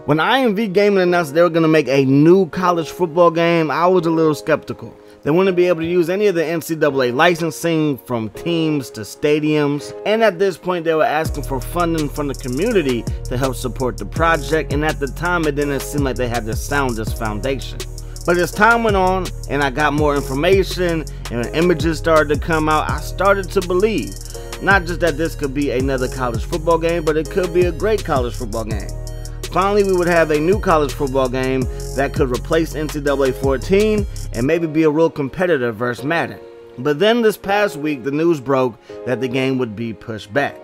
When IMV Gaming announced they were going to make a new college football game, I was a little skeptical. They wouldn't be able to use any of the NCAA licensing from teams to stadiums, and at this point they were asking for funding from the community to help support the project, and at the time it didn't seem like they had the soundest foundation. But as time went on and I got more information and images started to come out, I started to believe not just that this could be another college football game, but it could be a great college football game. Finally, we would have a new college football game that could replace NCAA 14 and maybe be a real competitor versus Madden. But then this past week, the news broke that the game would be pushed back.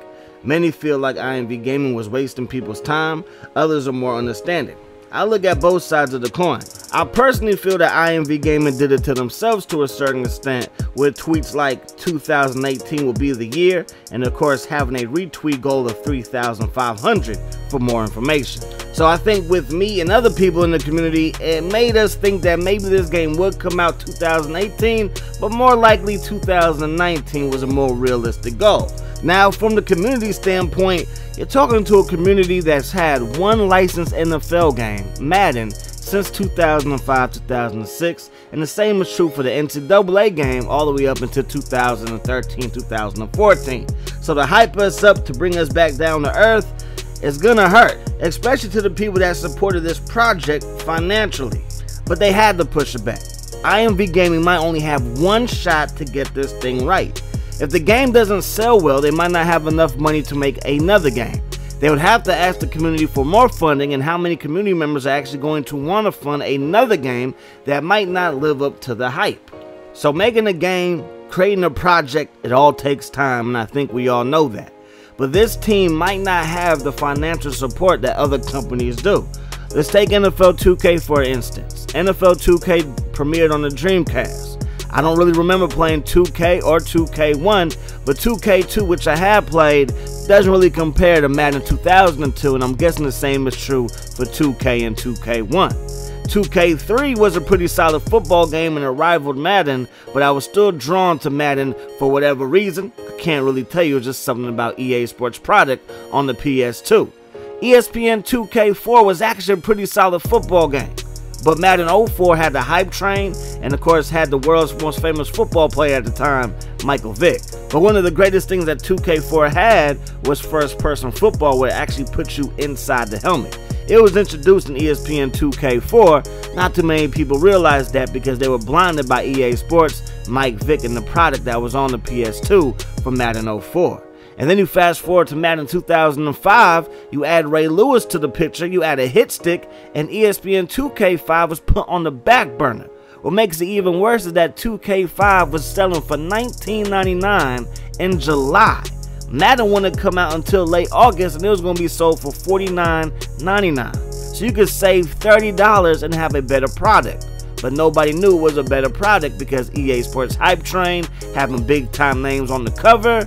Many feel like IMV Gaming was wasting people's time, others are more understanding. I look at both sides of the coin. I personally feel that IMV Gaming did it to themselves to a certain extent, with tweets like 2018 will be the year, and of course having a retweet goal of 3,500 for more information. So I think with me and other people in the community, it made us think that maybe this game would come out 2018, but more likely 2019 was a more realistic goal. Now, from the community standpoint, you're talking to a community that's had one licensed NFL game, Madden, since 2005-2006, and the same is true for the NCAA game all the way up until 2013-2014. So to hype us up to bring us back down to earth is gonna hurt, especially to the people that supported this project financially. But they had to push it back. IMV Gaming might only have one shot to get this thing right. If the game doesn't sell well, they might not have enough money to make another game. They would have to ask the community for more funding, and how many community members are actually going to want to fund another game that might not live up to the hype. So making a game, creating a project, it all takes time, and I think we all know that. But this team might not have the financial support that other companies do. Let's take NFL 2K for instance. NFL 2K premiered on the Dreamcast. I don't really remember playing 2K or 2K1, but 2K2, which I have played, doesn't really compare to Madden 2002, and I'm guessing the same is true for 2K and 2K1. 2K3 was a pretty solid football game and it rivaled Madden, but I was still drawn to Madden for whatever reason. I can't really tell you, it's just something about EA Sports product on the PS2. ESPN 2K4 was actually a pretty solid football game. But Madden 04 had the hype train and of course had the world's most famous football player at the time, Michael Vick. But one of the greatest things that 2K4 had was first-person football, where it actually puts you inside the helmet. It was introduced in ESPN 2K4. Not too many people realized that because they were blinded by EA Sports, Mike Vick, and the product that was on the PS2 from Madden 04. And then you fast forward to Madden 2005, you add Ray Lewis to the picture, you add a hit stick, and ESPN 2K5 was put on the back burner. What makes it even worse is that 2K5 was selling for $19.99 in July. Madden wouldn't come out until late August, and it was going to be sold for $49.99. So you could save $30 and have a better product. But nobody knew it was a better product because EA Sports hype train, having big time names on the cover,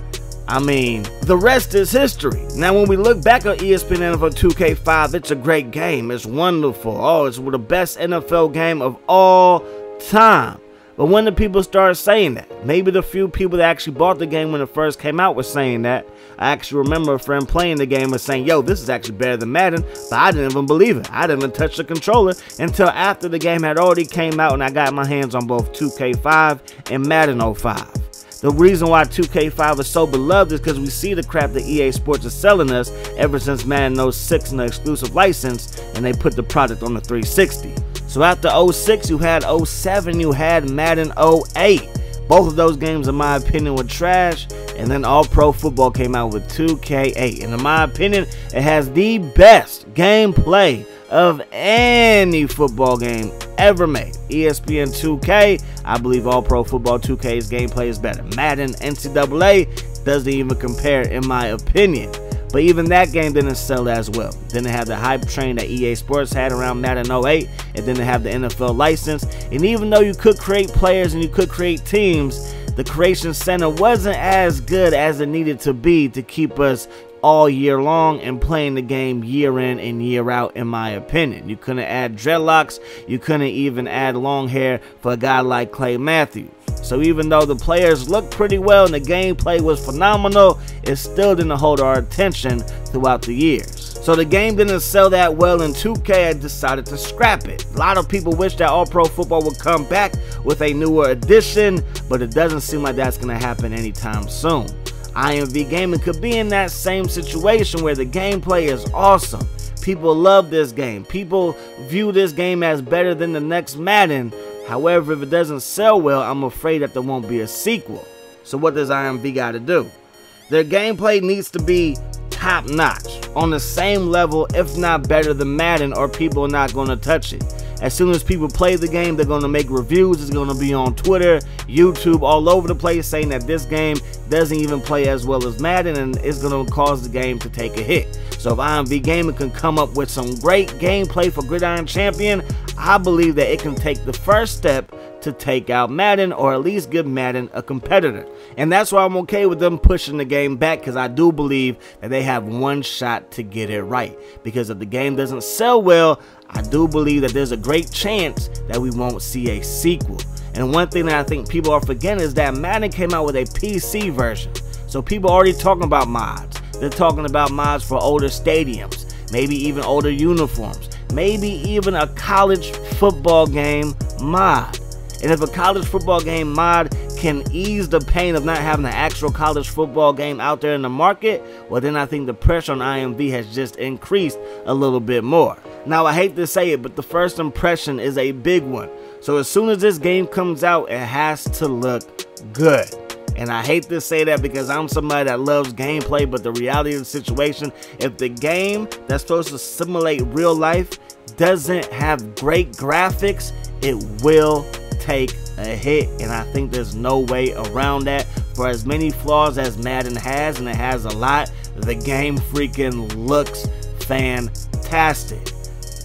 I mean, the rest is history. Now, when we look back on ESPN NFL 2K5, it's a great game. It's wonderful. Oh, it's the best NFL game of all time. But when did people start saying that? Maybe the few people that actually bought the game when it first came out were saying that. I actually remember a friend playing the game and saying, yo, this is actually better than Madden, but I didn't even believe it. I didn't even touch the controller until after the game had already came out and I got my hands on both 2K5 and Madden 05. The reason why 2K5 is so beloved is because we see the crap that EA Sports is selling us ever since Madden 06 and the exclusive license, and they put the product on the 360. So after 06, you had 07, you had Madden 08. Both of those games, in my opinion, were trash, and then All Pro Football came out with 2K8. And in my opinion, it has the best gameplay of any football game ever made. ESPN 2K, I believe All Pro Football 2K's gameplay is better. Madden NCAA doesn't even compare in my opinion. But even that game didn't sell as well. Didn't have the hype train that EA Sports had around Madden 08. It didn't have the NFL license. And even though you could create players and you could create teams, the creation center wasn't as good as it needed to be to keep us all year long and playing the game year in and year out, in my opinion. You couldn't add dreadlocks. You couldn't even add long hair for a guy like Clay Matthews. So even though the players looked pretty well and the gameplay was phenomenal, it still didn't hold our attention throughout the years. So the game didn't sell that well, and 2K had decided to scrap it. A lot of people wish that All Pro Football would come back with a newer edition, but it doesn't seem like that's going to happen anytime soon. IMV Gaming could be in that same situation where the gameplay is awesome. People love this game. People view this game as better than the next Madden. However, if it doesn't sell well, I'm afraid that there won't be a sequel. So what does IMV got to do? Their gameplay needs to be top notch, on the same level, if not better than Madden, or people are not going to touch it. As soon as people play the game, they're going to make reviews. It's going to be on Twitter, YouTube, all over the place, saying that this game doesn't even play as well as Madden, and it's going to cause the game to take a hit. So if IMV Gaming can come up with some great gameplay for Grindiorn Champion, I believe that it can take the first step to take out Madden, or at least give Madden a competitor. And that's why I'm okay with them pushing the game back, because I do believe that they have one shot to get it right. Because if the game doesn't sell well, I do believe that there's a great chance that we won't see a sequel. And one thing that I think people are forgetting is that Madden came out with a PC version. So people are already talking about mods. They're talking about mods for older stadiums, maybe even older uniforms, maybe even a college football game mod. And if a college football game mod can ease the pain of not having an actual college football game out there in the market, well then I think the pressure on IMV has just increased a little bit more. Now I hate to say it, but the first impression is a big one. So as soon as this game comes out, it has to look good. And I hate to say that because I'm somebody that loves gameplay, but the reality of the situation, if the game that's supposed to simulate real life doesn't have great graphics, it will take a hit, and I think there's no way around that. For as many flaws as Madden has, and it has a lot, the game freaking looks fantastic.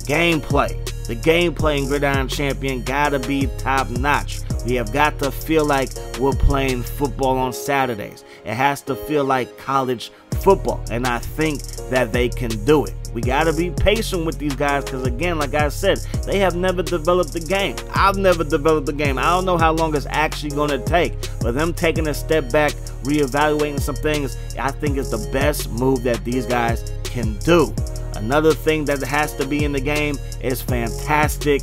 The gameplay in Grindiorn Champion gotta be top notch. We have got to feel like we're playing football on Saturdays. It has to feel like college football, and I think that they can do it. We gotta be patient with these guys, because again, like I said, they have never developed the game. I've never developed the game. I don't know how long it's actually gonna take, but them taking a step back, reevaluating some things, I think is the best move that these guys can do. Another thing that has to be in the game is fantastic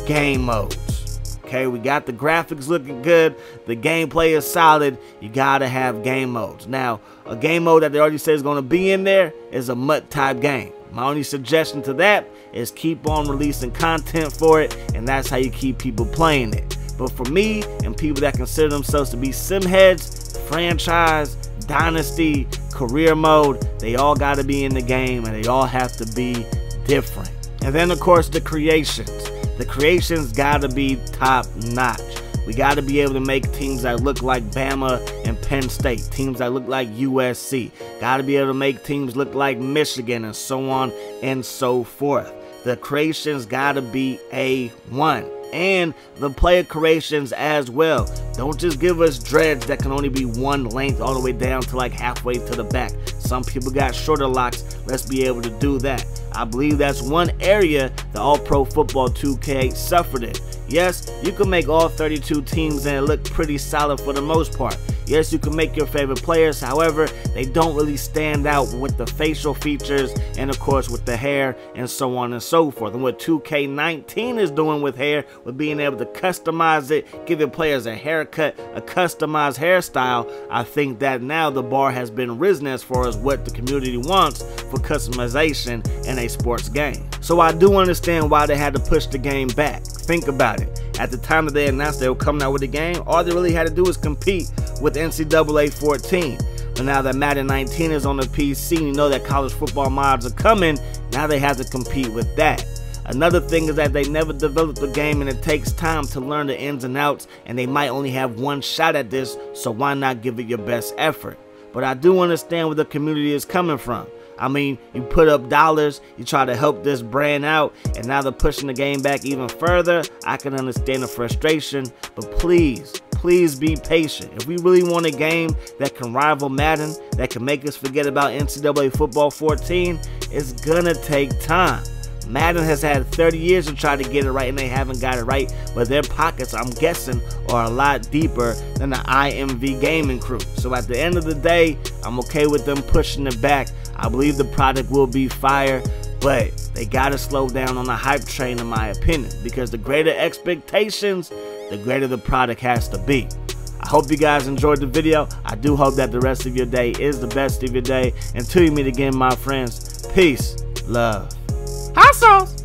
game modes. Okay, we got the graphics looking good, the gameplay is solid, you gotta have game modes. Now, a game mode that they already say is gonna be in there is a MUT type game. My only suggestion to that is keep on releasing content for it, and that's how you keep people playing it. But for me and people that consider themselves to be sim heads, franchise, dynasty, career mode, they all gotta be in the game, and they all have to be different. And then of course the creations. The creations gotta be top notch. We gotta be able to make teams that look like Bama and Penn State, teams that look like USC. Gotta be able to make teams look like Michigan, and so on and so forth. The creations gotta be A1. And the player creations as well. Don't just give us dreads that can only be one length all the way down to like halfway to the back. Some people got shorter locks. Let's be able to do that. I believe that's one area the All Pro Football 2K suffered in. Yes, you can make all 32 teams and it look pretty solid for the most part. Yes, you can make your favorite players, however, they don't really stand out with the facial features and of course with the hair and so on and so forth. And what 2K19 is doing with hair, with being able to customize it, giving players a haircut, a customized hairstyle, I think that now the bar has been risen as far as what the community wants for customization in a sports game. So I do understand why they had to push the game back. Think about it. At the time that they announced they were coming out with the game, all they really had to do was compete with NCAA 14. But now that Madden 19 is on the PC, and you know that college football mods are coming, now they have to compete with that. Another thing is that they never developed the game, and it takes time to learn the ins and outs, and they might only have one shot at this, so why not give it your best effort? But I do understand where the community is coming from. I mean, you put up dollars, you try to help this brand out, and now they're pushing the game back even further. I can understand the frustration, but please be patient. If we really want a game that can rival Madden, that can make us forget about NCAA Football 14, it's gonna take time. Madden has had 30 years to try to get it right, and they haven't got it right, but their pockets, I'm guessing, are a lot deeper than the IMV gaming crew. So at the end of the day, I'm okay with them pushing it back. I believe the product will be fire, but they gotta slow down on the hype train, in my opinion, because the greater expectations, the greater the product has to be. I hope you guys enjoyed the video. I do hope that the rest of your day is the best of your day. Until you meet again, my friends, peace, love, hot sauce.